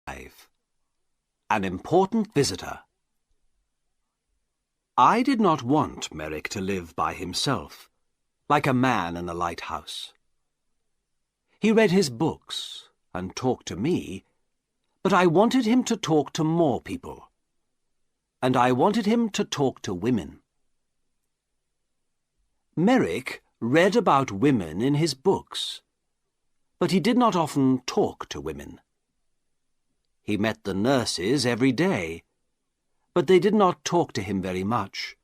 An important visitor. I did not want Merrick to live by himself, like a man in a lighthouse. He read his books and talked to me, but I wanted him to talk to more people, and I wanted him to talk to women. Merrick read about women in his books, but he did not often talk to women. He met the nurses every day, but they did not talk to him very much.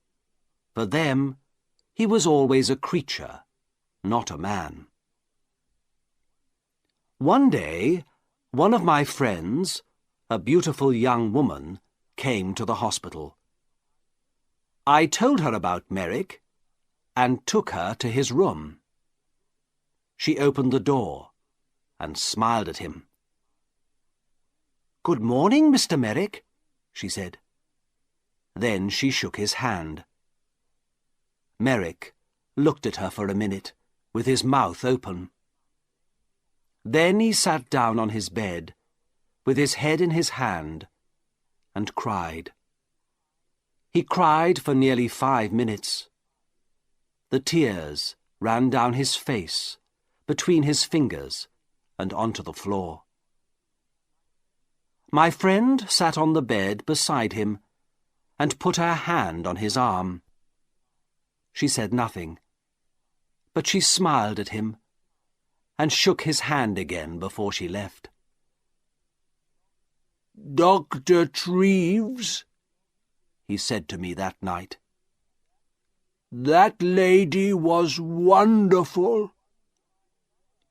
For them, he was always a creature, not a man. One day, one of my friends, a beautiful young woman, came to the hospital. I told her about Merrick and took her to his room. She opened the door and smiled at him. "Good morning, Mr. Merrick," she said. Then she shook his hand. Merrick looked at her for a minute, with his mouth open. Then he sat down on his bed, with his head in his hand, and cried. He cried for nearly 5 minutes. The tears ran down his face, between his fingers, and onto the floor. My friend sat on the bed beside him and put her hand on his arm. She said nothing, but she smiled at him and shook his hand again before she left. "Dr. Treves," he said to me that night, "that lady was wonderful.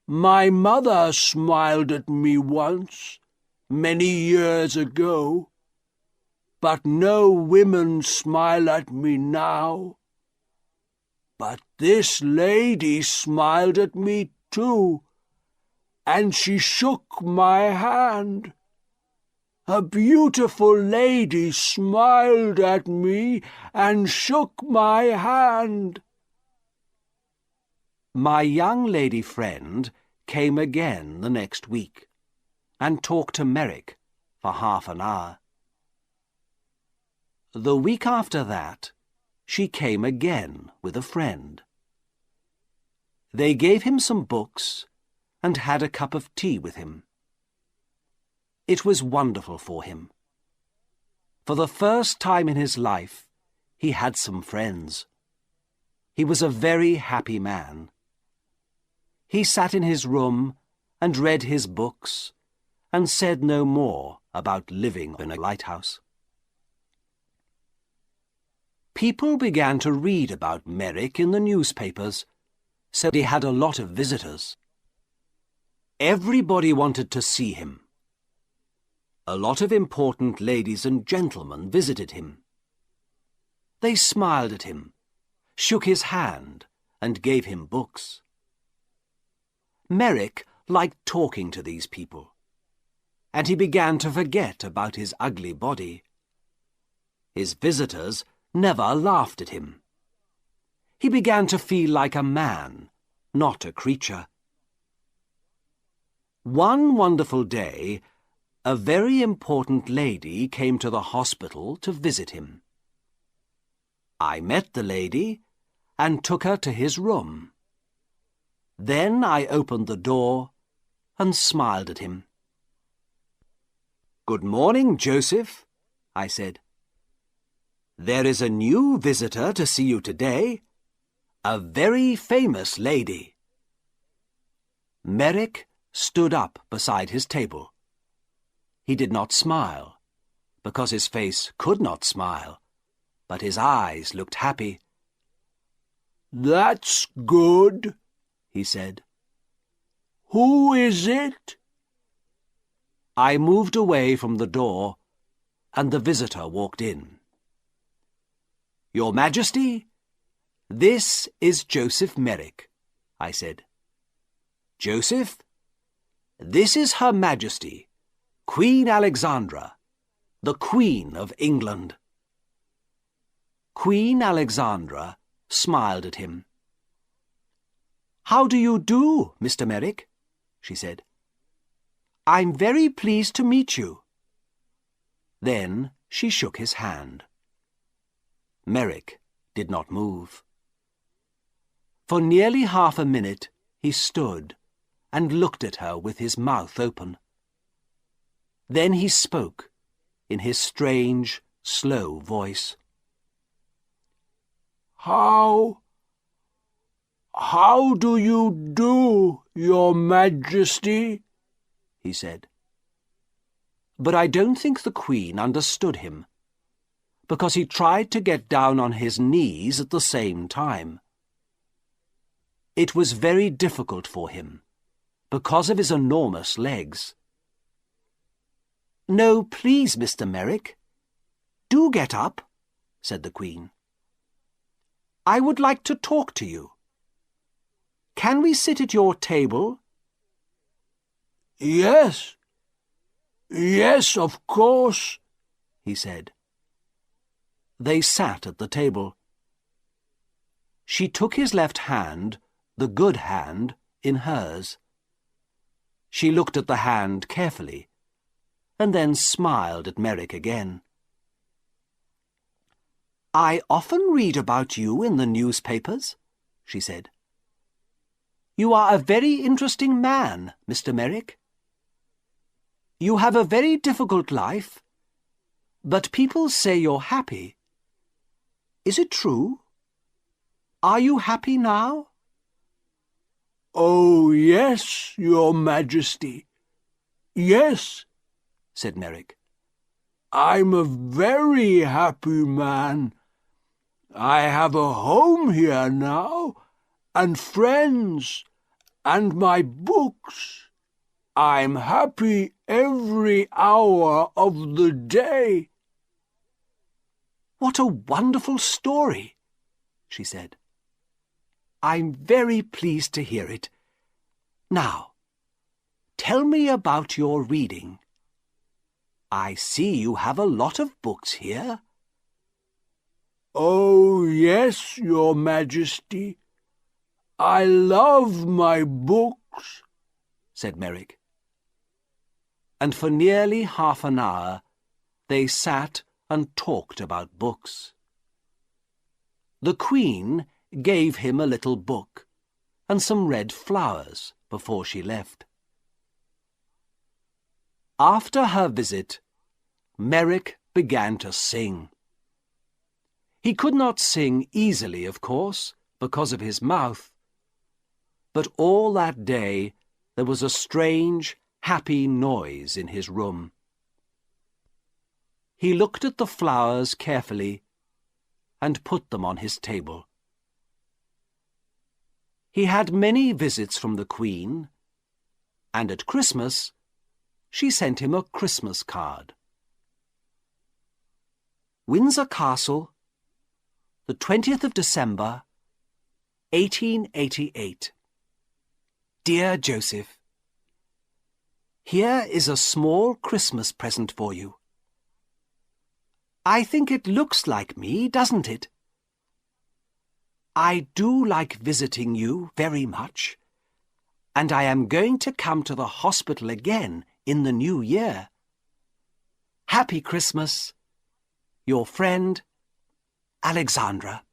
My mother smiled at me once, many years ago, but no women smile at me now. But this lady smiled at me too, and she shook my hand. A beautiful lady smiled at me and shook my hand." My young lady friend came again the next week and talked to Merrick for half an hour. The week after that, she came again with a friend. They gave him some books and had a cup of tea with him. It was wonderful for him. For the first time in his life, he had some friends. He was a very happy man. He sat in his room and read his books and said no more about living in a lighthouse. People began to read about Merrick in the newspapers, so he had a lot of visitors. Everybody wanted to see him. A lot of important ladies and gentlemen visited him. They smiled at him, shook his hand, and gave him books. Merrick liked talking to these people, and he began to forget about his ugly body. His visitors never laughed at him. He began to feel like a man, not a creature. One wonderful day, a very important lady came to the hospital to visit him. I met the lady and took her to his room. Then I opened the door and smiled at him. "Good morning, Joseph," I said. "There is a new visitor to see you today, a very famous lady." Merrick stood up beside his table. He did not smile, because his face could not smile, but his eyes looked happy. "That's good," he said. "Who is it?" I moved away from the door, and the visitor walked in. "Your Majesty, this is Joseph Merrick," I said. "Joseph, this is Her Majesty, Queen Alexandra, the Queen of England." Queen Alexandra smiled at him. "How do you do, Mr. Merrick?" she said. "I'm very pleased to meet you." Then she shook his hand. Merrick did not move. For nearly half a minute he stood and looked at her with his mouth open. Then he spoke in his strange, slow voice. How do you do, Your Majesty? He said. But I don't think the Queen understood him, because he tried to get down on his knees at the same time. It was very difficult for him, because of his enormous legs. "No, please, Mr. Merrick. Do get up," said the Queen. "I would like to talk to you. Can we sit at your table?" Yes, of course," he said. They sat at the table. She took his left hand, the good hand, in hers. She looked at the hand carefully, and then smiled at Merrick again. "I often read about you in the newspapers," she said. "You are a very interesting man, Mr. Merrick. You have a very difficult life, but people say you're happy. Is it true? Are you happy now?" "Oh, yes, Your Majesty. Yes," said Merrick. "I'm a very happy man. I have a home here now, and friends, and my books. I'm happy every hour of the day." "What a wonderful story," she said. "I'm very pleased to hear it. Now, tell me about your reading. I see you have a lot of books here." "Oh, yes, Your Majesty. I love my books," said Merrick. And for nearly half an hour they sat and talked about books. The Queen gave him a little book and some red flowers before she left. After her visit, Merrick began to sing. He could not sing easily, of course, because of his mouth, but all that day there was a strange, happy noise in his room. He looked at the flowers carefully and put them on his table. He had many visits from the Queen, and at Christmas she sent him a Christmas card. Windsor Castle, the 20th of December, 1888. Dear Joseph, here is a small Christmas present for you. I think it looks like me, doesn't it? I do like visiting you very much, and I am going to come to the hospital again in the new year. Happy Christmas, your friend, Alexandra.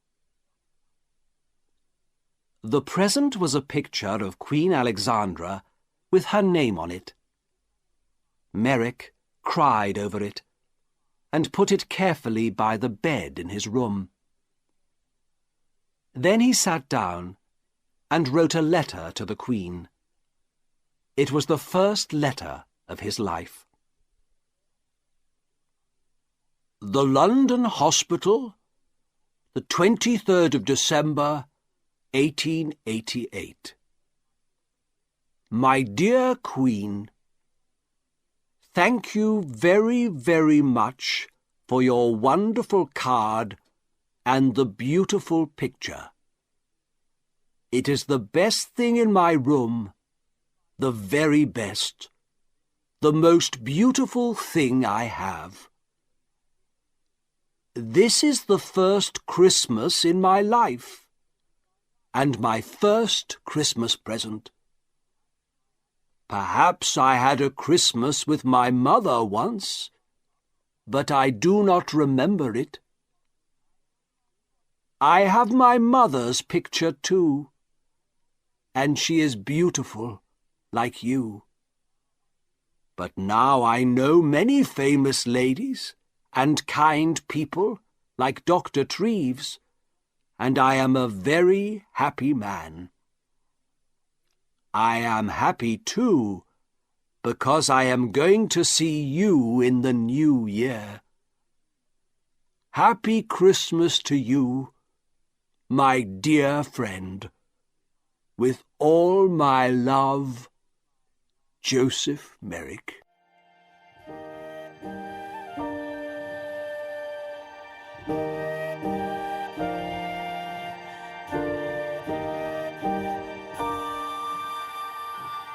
The present was a picture of Queen Alexandra with her name on it. Merrick cried over it and put it carefully by the bed in his room. Then he sat down and wrote a letter to the Queen. It was the first letter of his life. The London Hospital, the 23rd of December, 1888. My dear Queen, thank you very, very much for your wonderful card and the beautiful picture. It is the best thing in my room, the very best, the most beautiful thing I have. This is the first Christmas in my life, and my first Christmas present. Perhaps I had a Christmas with my mother once, but I do not remember it. I have my mother's picture too, and she is beautiful, like you. But now I know many famous ladies and kind people, like Dr. Treves, and I am a very happy man. I am happy too, because I am going to see you in the new year. Happy Christmas to you, my dear friend. With all my love, Joseph Merrick.